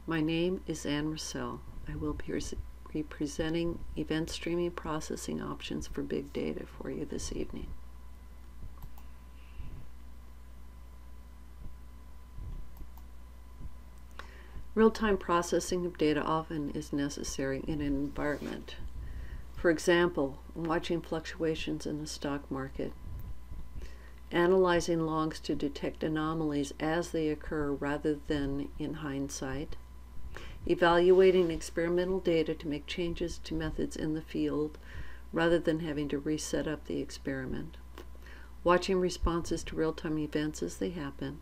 My name is Ann Russell. I will be presenting event streaming processing options for big data for you this evening. Real-time processing of data often is necessary in an environment. For example, watching fluctuations in the stock market, analyzing logs to detect anomalies as they occur rather than in hindsight, evaluating experimental data to make changes to methods in the field rather than having to reset up the experiment, watching responses to real-time events as they happen,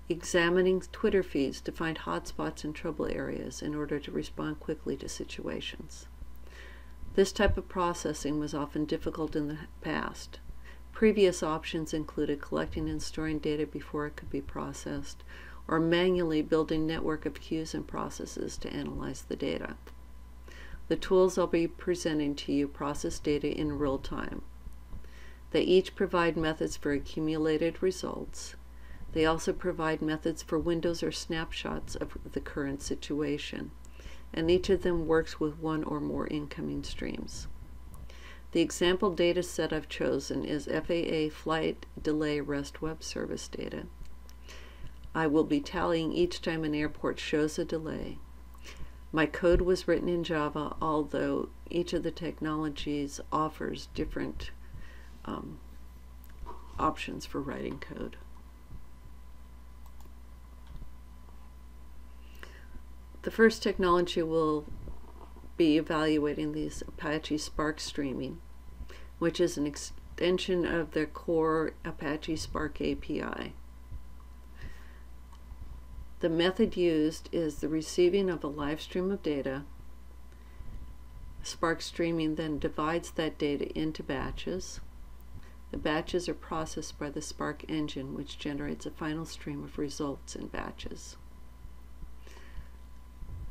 examining Twitter feeds to find hotspots and trouble areas in order to respond quickly to situations. This type of processing was often difficult in the past. Previous options included collecting and storing data before it could be processed, or manually building a network of queues and processes to analyze the data. The tools I'll be presenting to you process data in real time. They each provide methods for accumulated results. They also provide methods for windows or snapshots of the current situation, and each of them works with one or more incoming streams. The example data set I've chosen is FAA Flight Delay REST Web Service data. I will be tallying each time an airport shows a delay. My code was written in Java, although each of the technologies offers different options for writing code. The first technology will be evaluating these Apache Spark streaming, which is an extension of the core Apache Spark API. The method used is the receiving of a live stream of data. Spark streaming then divides that data into batches. The batches are processed by the Spark engine, which generates a final stream of results in batches.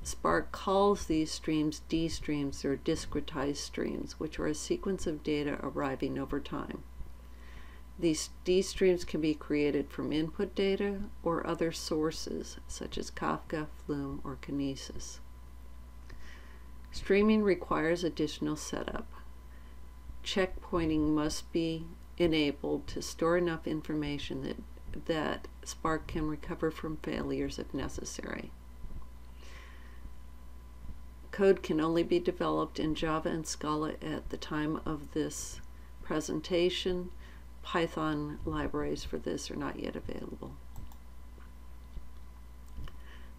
Spark calls these streams D streams, or discretized streams, which are a sequence of data arriving over time. These D streams can be created from input data or other sources, such as Kafka, Flume, or Kinesis. Streaming requires additional setup. Checkpointing must be enabled to store enough information that Spark can recover from failures if necessary. Code can only be developed in Java and Scala at the time of this presentation. Python libraries for this are not yet available.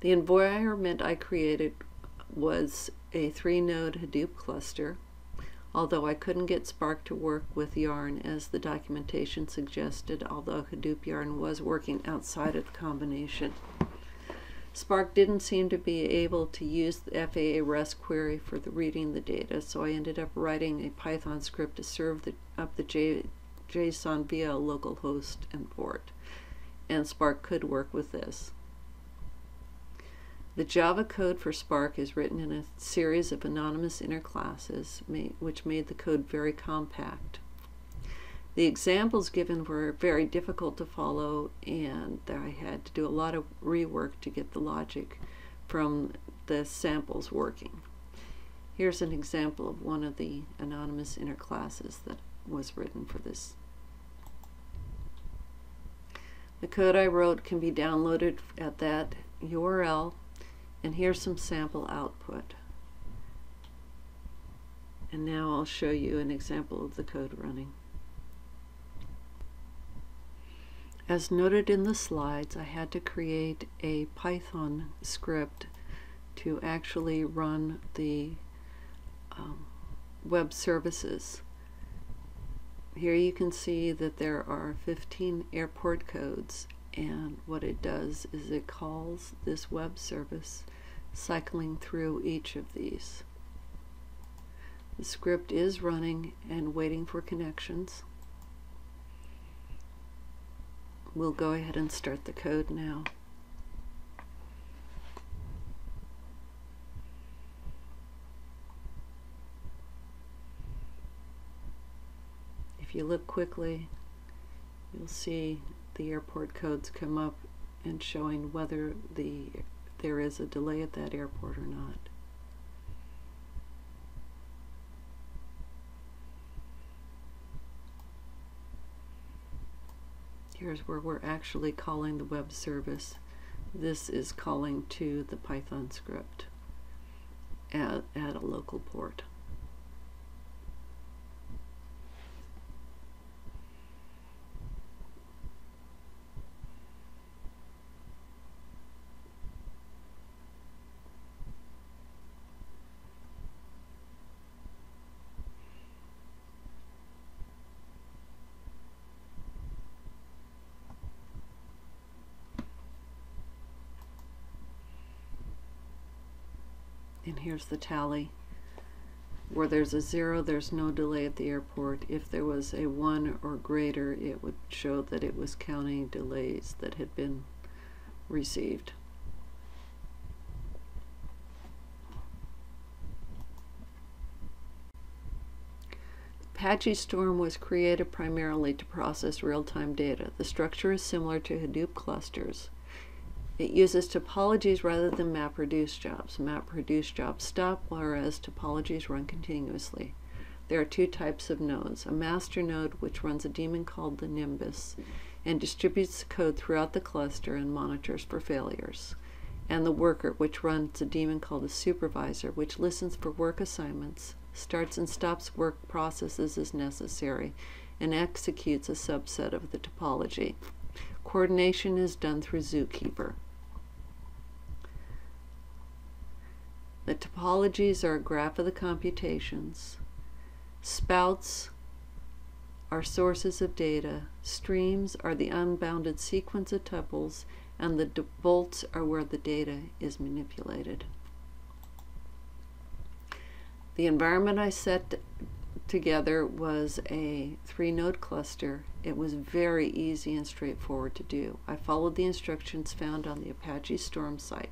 The environment I created was a 3-node Hadoop cluster, although I couldn't get Spark to work with Yarn as the documentation suggested, although Hadoop Yarn was working outside of the combination. Spark didn't seem to be able to use the FAA REST query for reading the data, so I ended up writing a Python script to serve up the JSON via a local host and port, and Spark could work with this. The Java code for Spark is written in a series of anonymous inner classes, which made the code very compact. The examples given were very difficult to follow, and I had to do a lot of rework to get the logic from the samples working. Here's an example of one of the anonymous inner classes that was written for this. The code I wrote can be downloaded at that URL, and here's some sample output. And now I'll show you an example of the code running. As noted in the slides, I had to create a Python script to actually run the web services. Here you can see that there are 15 airport codes, and what it does is it calls this web service, cycling through each of these. The script is running and waiting for connections. We'll go ahead and start the code now. If you look quickly, you'll see the airport codes come up and showing whether the there is a delay at that airport or not. Here's where we're actually calling the web service. This is calling to the Python script at a local port. And here's the tally. Where there's a 0, there's no delay at the airport. If there was a 1 or greater, it would show that it was counting delays that had been received. Apache Storm was created primarily to process real-time data. The structure is similar to Hadoop clusters. It uses topologies rather than MapReduce jobs. MapReduce jobs stop, whereas topologies run continuously. There are two types of nodes: a master node, which runs a daemon called the Nimbus and distributes the code throughout the cluster and monitors for failures, and the worker, which runs a daemon called a supervisor, which listens for work assignments, starts and stops work processes as necessary, and executes a subset of the topology. Coordination is done through Zookeeper. The topologies are a graph of the computations. Spouts are sources of data. Streams are the unbounded sequence of tuples, and the bolts are where the data is manipulated. The environment I set together was a 3-node cluster. It was very easy and straightforward to do. I followed the instructions found on the Apache Storm site.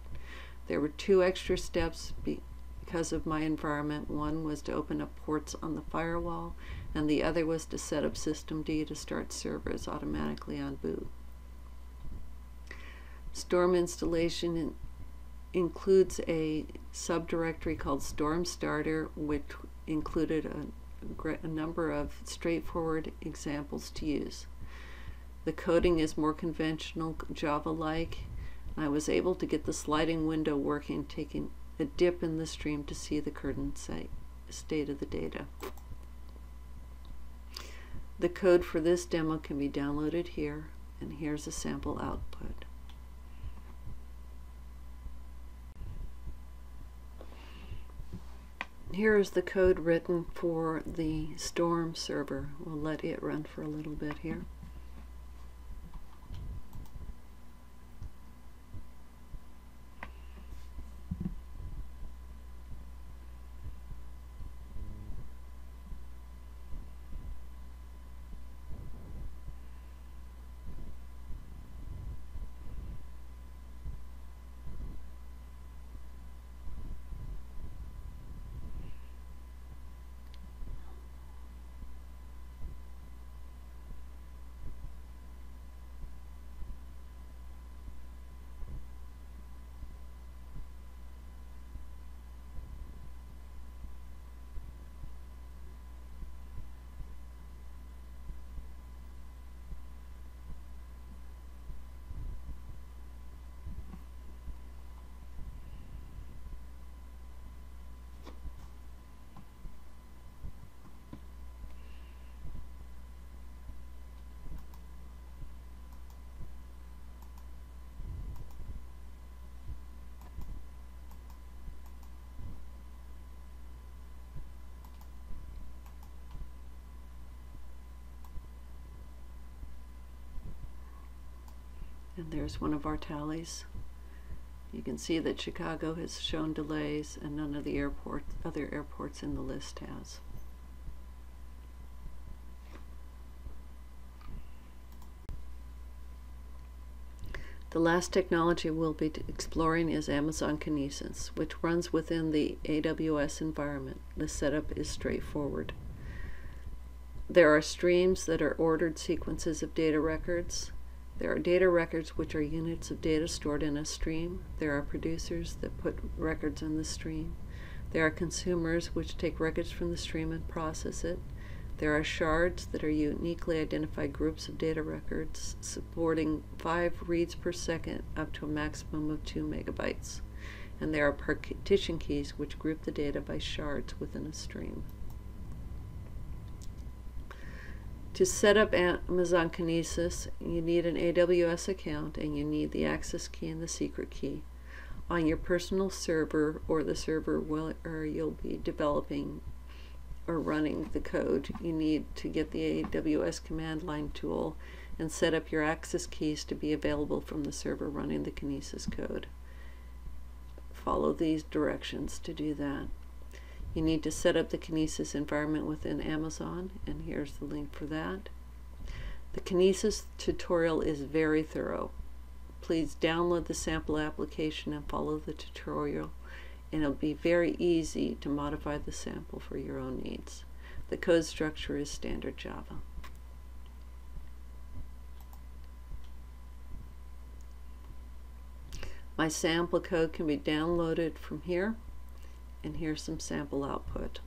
There were 2 extra steps because of my environment. One was to open up ports on the firewall, and the other was to set up systemd to start servers automatically on boot. Storm installation includes a subdirectory called Storm Starter, which included a number of straightforward examples to use. The coding is more conventional Java-like. I was able to get the sliding window working, taking a dip in the stream to see the current state of the data. The code for this demo can be downloaded here, and here's a sample output. Here is the code written for the Storm server. We'll let it run for a little bit here. And there's one of our tallies. You can see that Chicago has shown delays, and none of the other airports in the list has. The last technology we'll be exploring is Amazon Kinesis, which runs within the AWS environment. The setup is straightforward. There are streams that are ordered sequences of data records. There are data records, which are units of data stored in a stream. There are producers that put records in the stream. There are consumers, which take records from the stream and process it. There are shards that are uniquely identified groups of data records supporting 5 reads per second up to a maximum of 2 megabytes. And there are partition keys, which group the data by shards within a stream. To set up Amazon Kinesis, you need an AWS account, and you need the access key and the secret key. On your personal server, or the server where you'll be developing or running the code, you need to get the AWS command line tool and set up your access keys to be available from the server running the Kinesis code. Follow these directions to do that. You need to set up the Kinesis environment within Amazon, and here's the link for that. The Kinesis tutorial is very thorough. Please download the sample application and follow the tutorial, and it'll be very easy to modify the sample for your own needs. The code structure is standard Java. My sample code can be downloaded from here, and here's some sample output.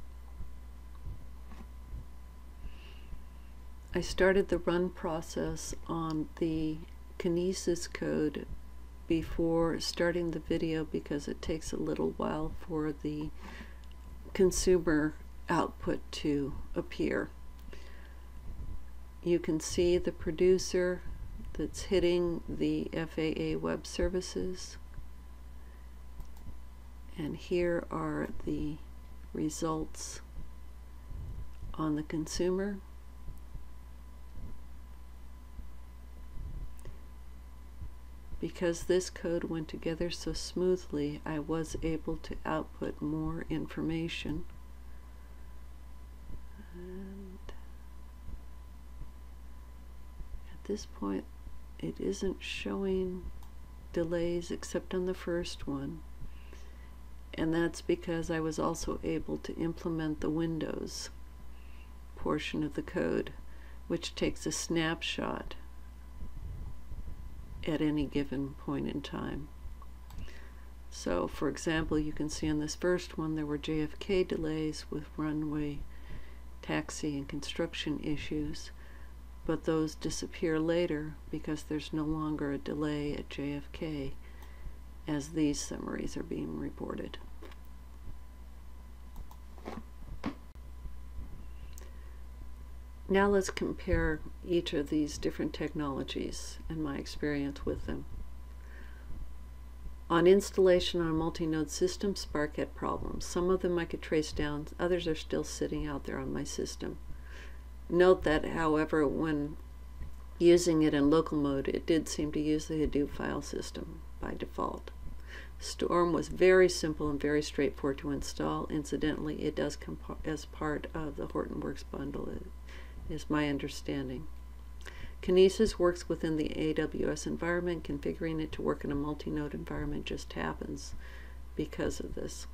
I started the run process on the Kinesis code before starting the video because it takes a little while for the consumer output to appear. You can see the producer that's hitting the FAA web services, and here are the results on the consumer. Because this code went together so smoothly, I was able to output more information. And at this point, it isn't showing delays except on the first one. And that's because I was also able to implement the Windows portion of the code, which takes a snapshot at any given point in time. So, for example, you can see on this first one there were JFK delays with runway, taxi, and construction issues, but those disappear later because there's no longer a delay at JFK as these summaries are being reported. Now let's compare each of these different technologies and my experience with them. On installation on a multi-node system, Spark had problems. Some of them I could trace down, others are still sitting out there on my system. Note that, however, when using it in local mode, it did seem to use the Hadoop file system by default. Storm was very simple and very straightforward to install. Incidentally, it does come as part of the Hortonworks bundle, is my understanding. Kinesis works within the AWS environment. Configuring it to work in a multi-node environment just happens because of this.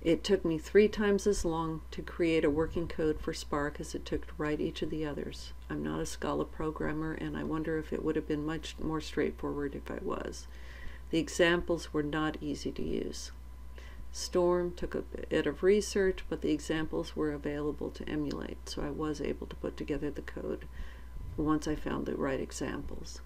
It took me 3 times as long to create a working code for Spark as it took to write each of the others. I'm not a Scala programmer, and I wonder if it would have been much more straightforward if I was. The examples were not easy to use. Storm took a bit of research, but the examples were available to emulate, so I was able to put together the code once I found the right examples.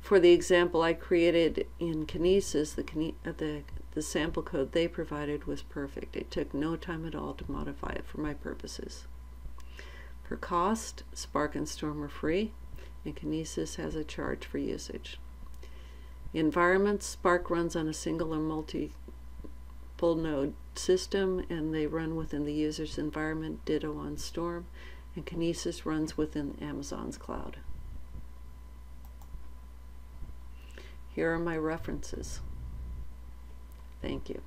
For the example I created in Kinesis, the sample code they provided was perfect. It took no time at all to modify it for my purposes. For cost, Spark and Storm are free, and Kinesis has a charge for usage. Environments, Spark runs on a single or multiple node system, and they run within the user's environment, ditto on Storm, and Kinesis runs within Amazon's cloud. Here are my references. Thank you.